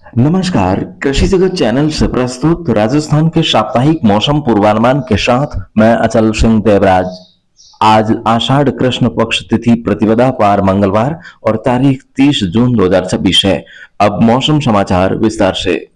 नमस्कार, कृषि जगत चैनल से प्रस्तुत राजस्थान के साप्ताहिक मौसम पूर्वानुमान के साथ मैं अचल सिंह देवराज। आज आषाढ़ कृष्ण पक्ष तिथि प्रतिपदा पार मंगलवार और तारीख 30 जून 2026 है। अब मौसम समाचार विस्तार से।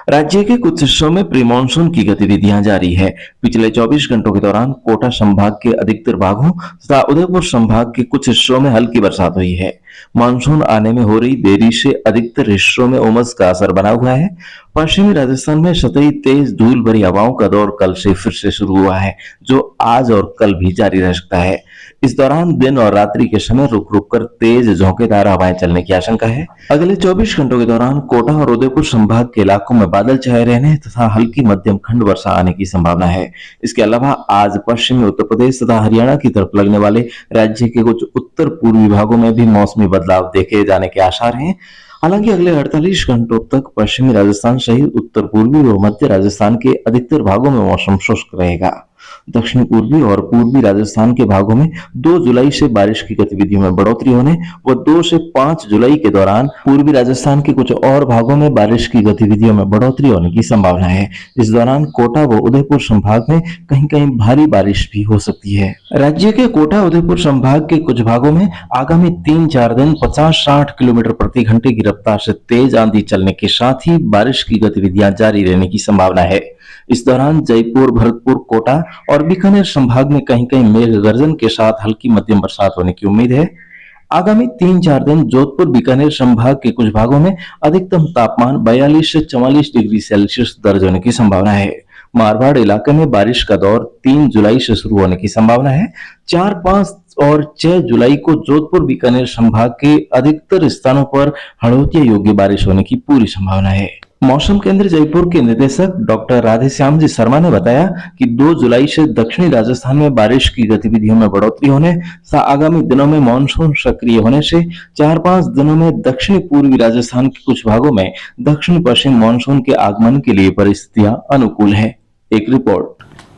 राज्य के कुछ हिस्सों में प्री मानसून की गतिविधियां जारी है। पिछले 24 घंटों के दौरान कोटा संभाग के अधिकतर भागों तथा उदयपुर संभाग के कुछ हिस्सों में हल्की बरसात हुई है। मानसून आने में हो रही देरी से अधिकतर हिस्सों में उमस का असर बना हुआ है। पश्चिमी राजस्थान में सतही तेज धूल भरी हवाओं का दौर कल से फिर से शुरू हुआ है, जो आज और कल भी जारी रह सकता है। इस दौरान दिन और रात्रि के समय रुक रुक कर तेज झोंकेदार हवाएं चलने की आशंका है। अगले 24 घंटों के दौरान कोटा और उदयपुर संभाग के इलाकों में बादल छाए रहने तथा हल्की मध्यम खंड वर्षा आने की संभावना है। इसके अलावा आज पश्चिमी उत्तर प्रदेश तथा हरियाणा की तरफ लगने वाले राज्य के कुछ उत्तर पूर्वी भागों में भी मौसमी बदलाव देखे जाने के आसार हैं। हालांकि अगले 48 घंटों तक पश्चिमी राजस्थान सहित उत्तर पूर्वी व मध्य राजस्थान के अधिकतर भागों में मौसम शुष्क रहेगा। दक्षिण पूर्वी और पूर्वी राजस्थान के भागों में 2 जुलाई से बारिश की गतिविधियों में बढ़ोतरी होने व 2 से 5 जुलाई के दौरान पूर्वी राजस्थान के कुछ और भागों में बारिश की गतिविधियों में बढ़ोतरी होने की संभावना है। इस दौरान कोटा व उदयपुर संभाग में कहीं कहीं भारी बारिश भी हो सकती है। राज्य के कोटा उदयपुर संभाग के कुछ भागों में आगामी 3-4 दिन 50-60 किलोमीटर प्रति घंटे की रफ्तार से तेज आंधी चलने के साथ ही बारिश की गतिविधियां जारी रहने की संभावना है। इस दौरान जयपुर, भरतपुर, कोटा और बीकानेर संभाग में कहीं कहीं मेघ गर्जन के साथ हल्की मध्यम बरसात होने की उम्मीद है। आगामी 3-4 दिन जोधपुर, बीकानेर संभाग के कुछ भागों में अधिकतम तापमान 42 से 44 डिग्री सेल्सियस दर्ज होने की संभावना है। मारवाड़ इलाके में बारिश का दौर 3 जुलाई से शुरू होने की संभावना है। 4, 5 और 6 जुलाई को जोधपुर, बीकानेर संभाग के अधिकतर स्थानों पर हड़ौतिया योग्य बारिश होने की पूरी संभावना है। मौसम केंद्र जयपुर के निदेशक डॉक्टर राधेश्याम जी शर्मा ने बताया कि 2 जुलाई से दक्षिणी राजस्थान में बारिश की गतिविधियों में बढ़ोतरी होने तथा आगामी दिनों में मानसून सक्रिय होने से 4-5 दिनों में दक्षिणी पूर्वी राजस्थान के कुछ भागों में दक्षिण पश्चिम मानसून के आगमन के लिए परिस्थितियां अनुकूल है। एक रिपोर्ट।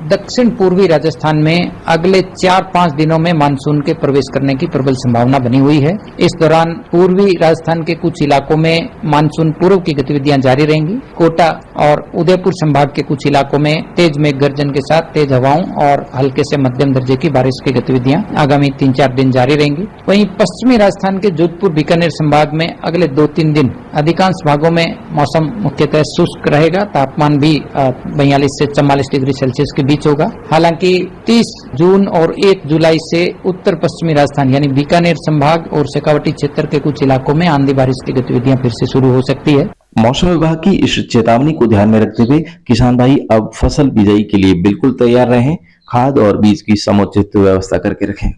दक्षिण पूर्वी राजस्थान में अगले 4-5 दिनों में मानसून के प्रवेश करने की प्रबल संभावना बनी हुई है। इस दौरान पूर्वी राजस्थान के कुछ इलाकों में मानसून पूर्व की गतिविधियां जारी रहेंगी। कोटा और उदयपुर संभाग के कुछ इलाकों में तेज मेघ गर्जन के साथ तेज हवाओं और हल्के से मध्यम दर्जे की बारिश की गतिविधियां आगामी 3-4 दिन जारी रहेंगी। वहीं पश्चिमी राजस्थान के जोधपुर, बीकानेर संभाग में अगले 2-3 दिन अधिकांश भागों में मौसम मुख्यतः शुष्क रहेगा। तापमान भी 42 से 44 डिग्री सेल्सियस के बीच होगा। हालांकि 30 जून और 1 जुलाई से उत्तर पश्चिमी राजस्थान यानी बीकानेर संभाग और शेखावटी क्षेत्र के कुछ इलाकों में आंधी बारिश की गतिविधियां फिर से शुरू हो सकती है। मौसम विभाग की इस चेतावनी को ध्यान में रखते हुए किसान भाई अब फसल बिजाई के लिए बिल्कुल तैयार रहें। खाद और बीज की समुचित व्यवस्था करके रखें।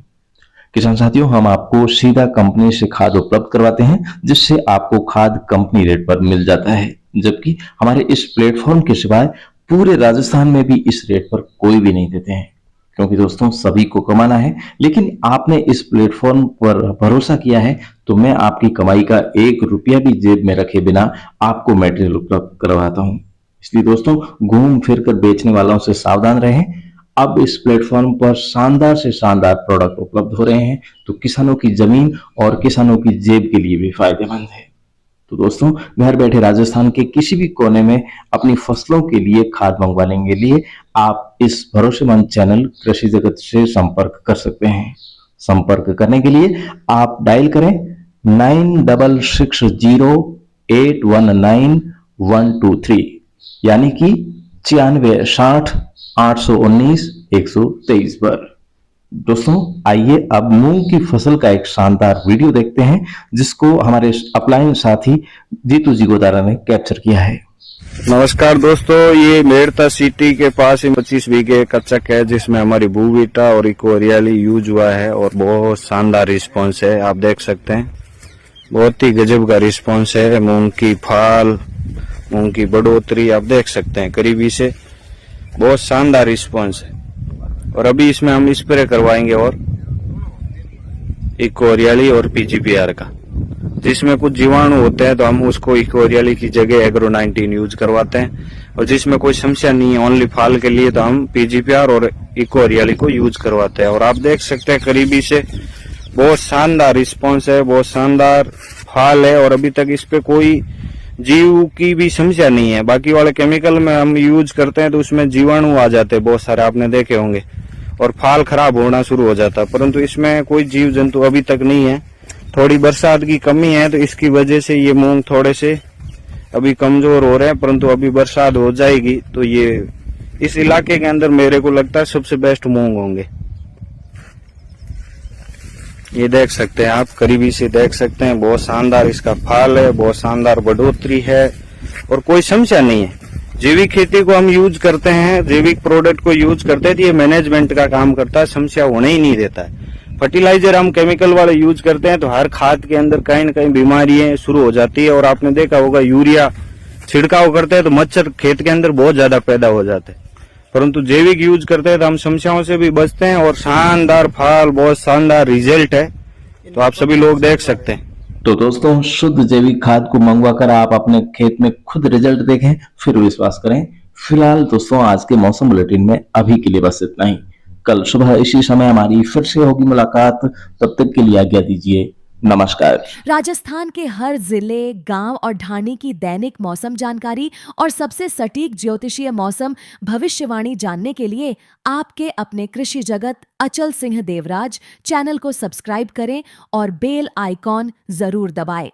किसान साथियों, हम आपको सीधा कंपनी से खाद उपलब्ध करवाते हैं, जिससे आपको खाद कंपनी रेट पर मिल जाता है, जबकि हमारे इस प्लेटफॉर्म के सिवाय पूरे राजस्थान में भी इस रेट पर कोई भी नहीं देते हैं। क्योंकि दोस्तों, सभी को कमाना है, लेकिन आपने इस प्लेटफॉर्म पर भरोसा किया है, तो मैं आपकी कमाई का 1 रुपया भी जेब में रखे बिना आपको मटेरियल उपलब्ध करवाता हूं। इसलिए दोस्तों, घूम फिर कर बेचने वालों से सावधान रहें। अब इस प्लेटफॉर्म पर शानदार से शानदार प्रोडक्ट उपलब्ध हो रहे हैं, तो किसानों की जमीन और किसानों की जेब के लिए भी फायदेमंद है। तो दोस्तों, घर बैठे राजस्थान के किसी भी कोने में अपनी फसलों के लिए खाद मंगवाने के लिए आप इस भरोसेमंद चैनल कृषि जगत से संपर्क कर सकते हैं। संपर्क करने के लिए आप डायल करें 9660819123 यानी कि 9660819123 पर। दोस्तों, आइए अब मूंग की फसल का एक शानदार वीडियो देखते हैं, जिसको हमारे अपलाइन साथी जीतू जी गोदारा ने कैप्चर किया है। नमस्कार दोस्तों, ये मेड़ता सिटी के पास 25 बीघे कच्चक है, जिसमें हमारी बूवीटा और इको हरियाली यूज हुआ है और बहुत शानदार रिस्पांस है। आप देख सकते हैं, बहुत ही गजब का रिस्पांस है। मूंग की फाल, मूंग की बढ़ोतरी आप देख सकते हैं करीबी से, बहुत शानदार रिस्पांस है। और अभी इसमें हम स्प्रे करवाएंगे और इको हरियाली और पीजीपीआर का, जिसमें कुछ जीवाणु होते हैं तो हम उसको इको हरियाली की जगह एग्रो 19 यूज करवाते हैं, और जिसमें कोई समस्या नहीं है ओनली फाल के लिए तो हम पीजीपीआर और इको हरियाली को यूज करवाते हैं। और आप देख सकते हैं करीबी से बहुत शानदार रिस्पॉन्स है, बहुत शानदार फाल है और अभी तक इस पे कोई जीव की भी समस्या नहीं है। बाकी वाले केमिकल में हम यूज करते हैं तो उसमें जीवाणु आ जाते हैं बहुत सारे, आपने देखे होंगे, और फाल खराब होना शुरू हो जाता है। परंतु इसमें कोई जीव जंतु अभी तक नहीं है। थोड़ी बरसात की कमी है तो इसकी वजह से ये मूंग थोड़े से अभी कमजोर हो रहे हैं, परंतु अभी बरसात हो जाएगी तो ये इस इलाके के अंदर मेरे को लगता है सबसे बेस्ट मूंग होंगे। ये देख सकते हैं आप, करीबी से देख सकते हैं, बहुत शानदार इसका फाल है, बहुत शानदार बढ़ोतरी है और कोई समस्या नहीं है। जैविक खेती को हम यूज करते हैं, जैविक प्रोडक्ट को यूज करते हैं तो ये मैनेजमेंट का काम करता है, समस्या होने ही नहीं देता है। फर्टिलाइजर हम केमिकल वाले यूज करते हैं तो हर खाद के अंदर कहीं न कहीं बीमारियां शुरू हो जाती है। और आपने देखा होगा यूरिया छिड़काव करते हैं तो मच्छर खेत के अंदर बहुत ज्यादा पैदा हो जाते हैं, परंतु जैविक यूज करते हैं तो हम समस्याओं से भी बचते हैं और शानदार फल, बहुत शानदार रिजल्ट है, तो आप सभी लोग देख सकते हैं। तो दोस्तों, शुद्ध जैविक खाद को मंगवाकर आप अपने खेत में खुद रिजल्ट देखें, फिर विश्वास करें। फिलहाल दोस्तों, आज के मौसम बुलेटिन में अभी के लिए बस इतना ही। कल सुबह इसी समय हमारी फिर से होगी मुलाकात। तब तक के लिए आज्ञा दीजिए। नमस्कार। राजस्थान के हर जिले, गांव और ढाणी की दैनिक मौसम जानकारी और सबसे सटीक ज्योतिषीय मौसम भविष्यवाणी जानने के लिए आपके अपने कृषि जगत अचल सिंह देवराज चैनल को सब्सक्राइब करें और बेल आइकॉन जरूर दबाएं।